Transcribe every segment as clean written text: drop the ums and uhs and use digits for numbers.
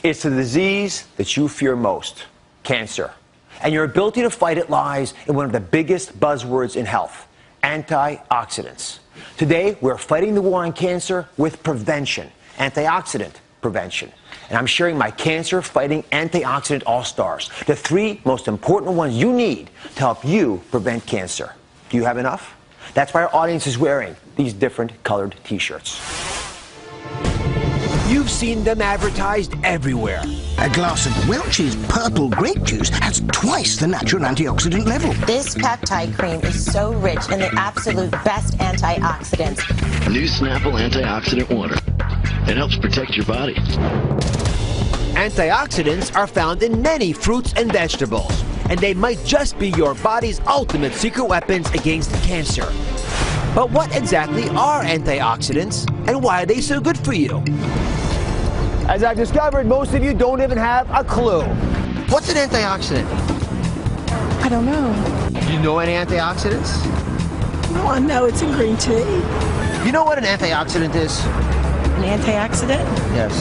It's the disease that you fear most, cancer. And your ability to fight it lies in one of the biggest buzzwords in health, antioxidants. Today, we're fighting the war on cancer with prevention, antioxidant prevention. And I'm sharing my cancer-fighting antioxidant all-stars, the 3 most important ones you need to help you prevent cancer. Do you have enough? That's why our audience is wearing these different colored t-shirts. You've seen them advertised everywhere. A glass of Welch's purple grape juice has twice the natural antioxidant level. This peptide cream is so rich in the absolute best antioxidants. New Snapple antioxidant water. It helps protect your body. Antioxidants are found in many fruits and vegetables, and they might just be your body's ultimate secret weapons against cancer. But what exactly are antioxidants, and why are they so good for you? As I've discovered, most of you don't even have a clue. What's an antioxidant? I don't know. Do you know any antioxidants? Well, no, it's in green tea. You know what an antioxidant is? An antioxidant? Yes.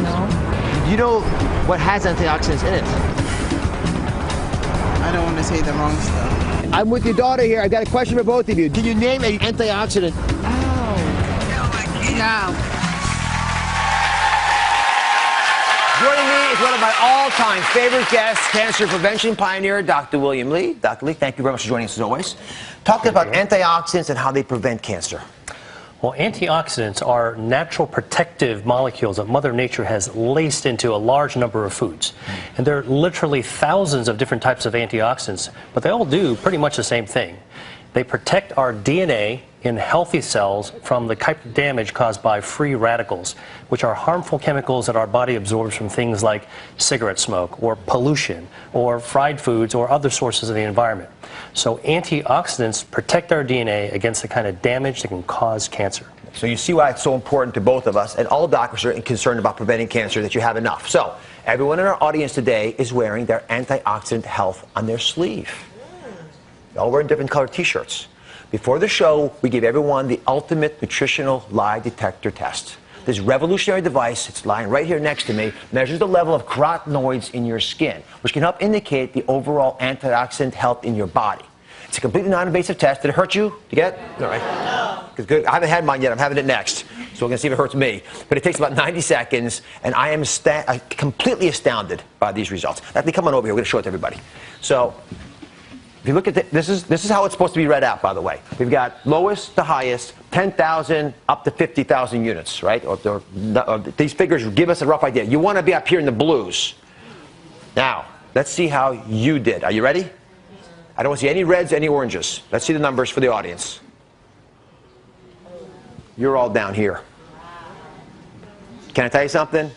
No. You know what has antioxidants in it? I don't want to say the wrong stuff. I'm with your daughter here. I've got a question for both of you. Can you name an antioxidant? Oh. No. Joining me is one of my all-time favorite guests, cancer prevention pioneer, Dr. William Lee. Dr. Lee, thank you very much for joining us as always. Talking about antioxidants and how they prevent cancer. Well, antioxidants are natural protective molecules that Mother Nature has laced into a large number of foods. And there are literally thousands of different types of antioxidants, but they all do pretty much the same thing. They protect our DNA in healthy cells from the type of damage caused by free radicals, which are harmful chemicals that our body absorbs from things like cigarette smoke or pollution or fried foods or other sources of the environment. So antioxidants protect our DNA against the kind of damage that can cause cancer. So you see why it's so important to both of us, and all doctors are concerned about preventing cancer, that you have enough. So everyone in our audience today is wearing their antioxidant health on their sleeve. They all wearing different colored t-shirts. Before the show, we gave everyone the ultimate nutritional lie detector test. This revolutionary device, it's lying right here next to me, measures the level of carotenoids in your skin, which can help indicate the overall antioxidant health in your body. It's a completely non-invasive test. Did it hurt you? Did you get it? All right. No. Good. I haven't had mine yet. I'm having it next. So we're going to see if it hurts me. But it takes about 90 seconds, and I am completely astounded by these results. Now, come on over here. We're going to show it to everybody. So if you look at this is how it's supposed to be read out, by the way. We've got lowest to highest, 10,000 up to 50,000 units, right? These figures give us a rough idea. You want to be up here in the blues. Now, let's see how you did. Are you ready? I don't want to see any reds, any oranges. Let's see the numbers for the audience. You're all down here. Can I tell you something?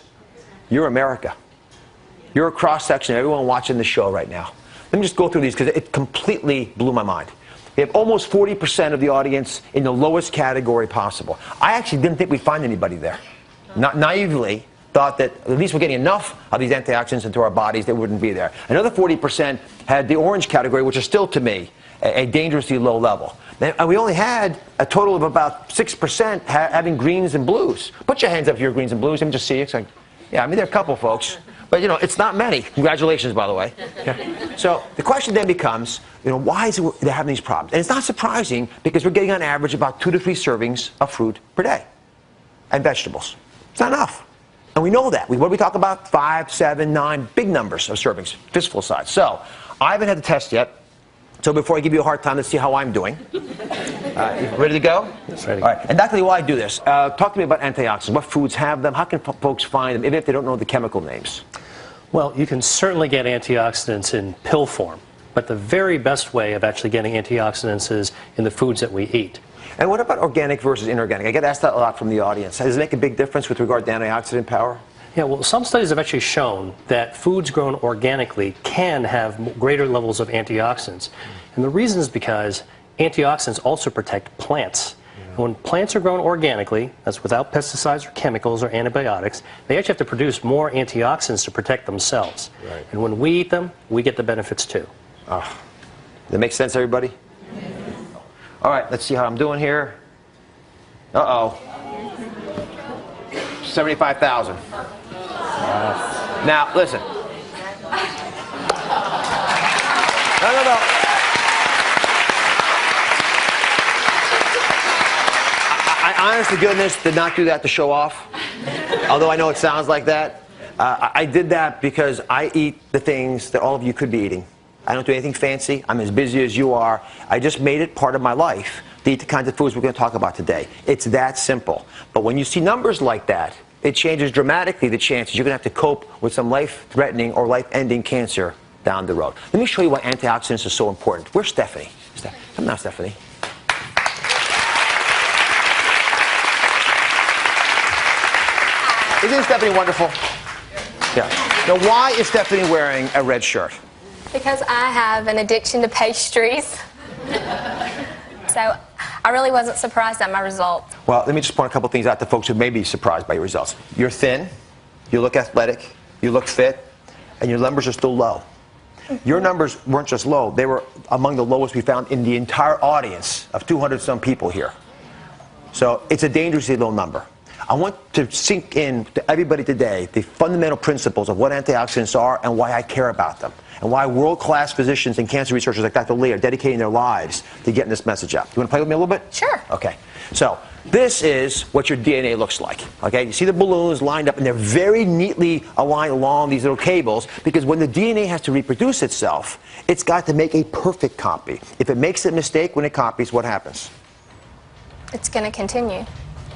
You're America. You're a cross-section of everyone watching the show right now. Let me just go through these because it completely blew my mind. We have almost 40% of the audience in the lowest category possible. I actually didn't think we'd find anybody there. Not naively thought that at least we're getting enough of these antioxidants into our bodies that wouldn't be there. Another 40% had the orange category, which is still, to me, a dangerously low level. And we only had a total of about 6% having greens and blues. Put your hands up if you're greens and blues. Let me just see. It's like, yeah, I mean, there are a couple folks. But, you know, it's not many. Congratulations, by the way. Yeah. So the question then becomes, you know, why is it they're having these problems? And it's not surprising because we're getting on average about 2 to 3 servings of fruit per day and vegetables. It's not enough. And we know that. What do we talk about? 5, 7, 9, big numbers of servings, fistful size. So I haven't had the test yet. So before I give you a hard time, let's see how I'm doing. You ready to go? Yes, ready. All right. And Dr. Lee, while I do this, talk to me about antioxidants. What foods have them? How can folks find them, even if they don't know the chemical names? Well, you can certainly get antioxidants in pill form, but the very best way of actually getting antioxidants is in the foods that we eat. And what about organic versus inorganic? I get asked that a lot from the audience. Does it make a big difference with regard to antioxidant power? Yeah, well, some studies have actually shown that foods grown organically can have greater levels of antioxidants. And the reason is because antioxidants also protect plants. And when plants are grown organically, that's without pesticides or chemicals or antibiotics, they actually have to produce more antioxidants to protect themselves. Right. And when we eat them, we get the benefits too. That makes sense, everybody? All right, let's see how I'm doing here. Uh-oh. 75,000. Now, listen. No. I honest to goodness did not do that to show off, although I know it sounds like that. I did that because I eat the things that all of you could be eating. I don't do anything fancy. I'm as busy as you are. I just made it part of my life to eat the kinds of foods we're going to talk about today. It's that simple. But when you see numbers like that, it changes dramatically the chances you're going to have to cope with some life-threatening or life-ending cancer down the road. Let me show you why antioxidants are so important. Where's Stephanie? Come now, Stephanie. Isn't Stephanie wonderful? Yeah. Now, why is Stephanie wearing a red shirt? Because I have an addiction to pastries. So I really wasn't surprised at my results. Well, let me just point a couple things out to folks who may be surprised by your results. You're thin, you look athletic, you look fit, and your numbers are still low. Your numbers weren't just low, they were among the lowest we found in the entire audience of 200-some people here. So it's a dangerously low number. I want to sink in to everybody today the fundamental principles of what antioxidants are and why I care about them, and why world-class physicians and cancer researchers like Dr. Lee are dedicating their lives to getting this message out. You want to play with me a little bit? Sure. Okay. So this is what your DNA looks like. Okay. You see the balloons lined up, and they're very neatly aligned along these little cables, because when the DNA has to reproduce itself, it's got to make a perfect copy. If it makes a mistake when it copies, what happens? It's going to continue.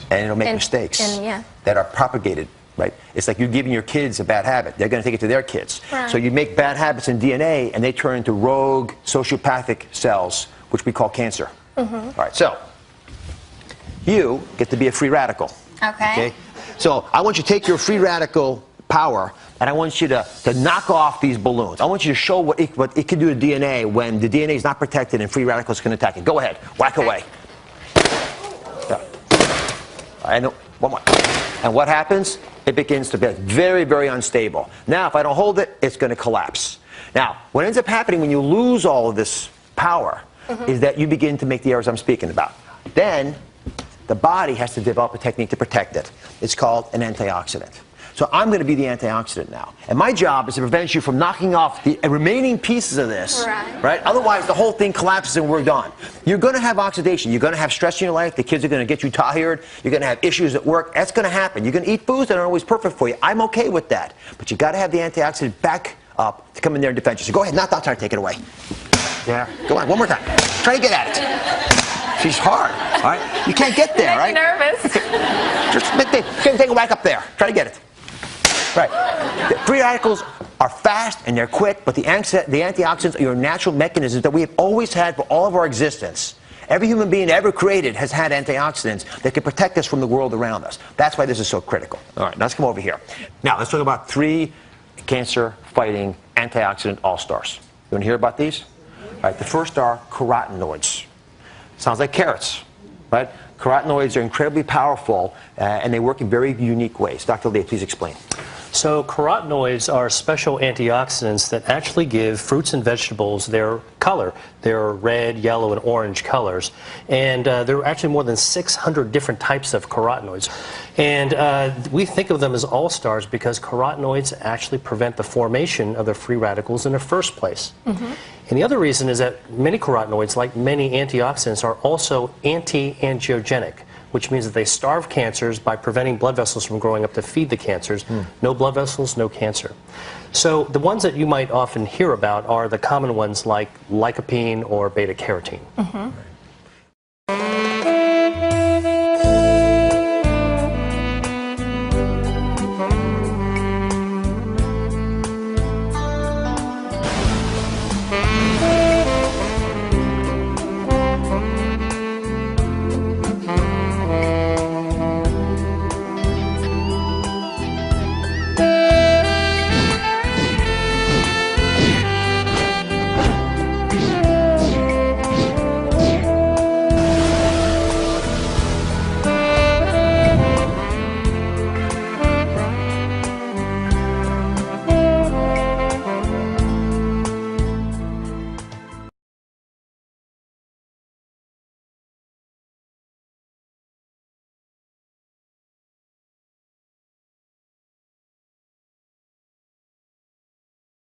And it'll make mistakes yeah. that are propagated, right? It's like you're giving your kids a bad habit. They're going to take it to their kids. Right. So you make bad habits in DNA, and they turn into rogue sociopathic cells, which we call cancer. Mm-hmm. All right, so you get to be a free radical. Okay. So I want you to take your free radical power, and I want you to knock off these balloons. I want you to show what it can do to DNA when the DNA is not protected and free radicals can attack it. Go ahead. Whack away. And one more. And what happens? It begins to be very, very unstable. Now, if I don't hold it, it's going to collapse. Now, what ends up happening when you lose all of this power is that you begin to make the errors I'm speaking about. Then, the body has to develop a technique to protect it. It's called an antioxidant. So I'm going to be the antioxidant now. And my job is to prevent you from knocking off the remaining pieces of this. Right? Otherwise, the whole thing collapses and we're done. You're going to have oxidation. You're going to have stress in your life. The kids are going to get you tired. You're going to have issues at work. That's going to happen. You're going to eat foods that aren't always perfect for you. I'm okay with that. But you got to have the antioxidant back up to come in there and defend you. So go ahead. Not try to take it away. Yeah. Go on. One more time. Try to get at it. She's hard. All right? You can't get there, right? I'm nervous. Just take it back up there. Try to get it. Right. The free radicals are fast and they're quick, but the antioxidants are your natural mechanisms that we have always had for all of our existence. Every human being ever created has had antioxidants that can protect us from the world around us. That's why this is so critical. All right, now let's come over here. Now, let's talk about 3 cancer-fighting antioxidant all-stars. You want to hear about these? All right, the first are carotenoids. Sounds like carrots, right? Carotenoids are incredibly powerful, and they work in very unique ways. Dr. Lee, please explain. So carotenoids are special antioxidants that actually give fruits and vegetables their color. They're red, yellow, and orange colors. And there are actually more than 600 different types of carotenoids. And we think of them as all-stars because carotenoids actually prevent the formation of the free radicals in the first place. Mm-hmm. And the other reason is that many carotenoids, like many antioxidants, are also anti-angiogenic, which means that they starve cancers by preventing blood vessels from growing up to feed the cancers. No blood vessels, no cancer. So the ones that you might often hear about are the common ones like lycopene or beta-carotene. Mm-hmm.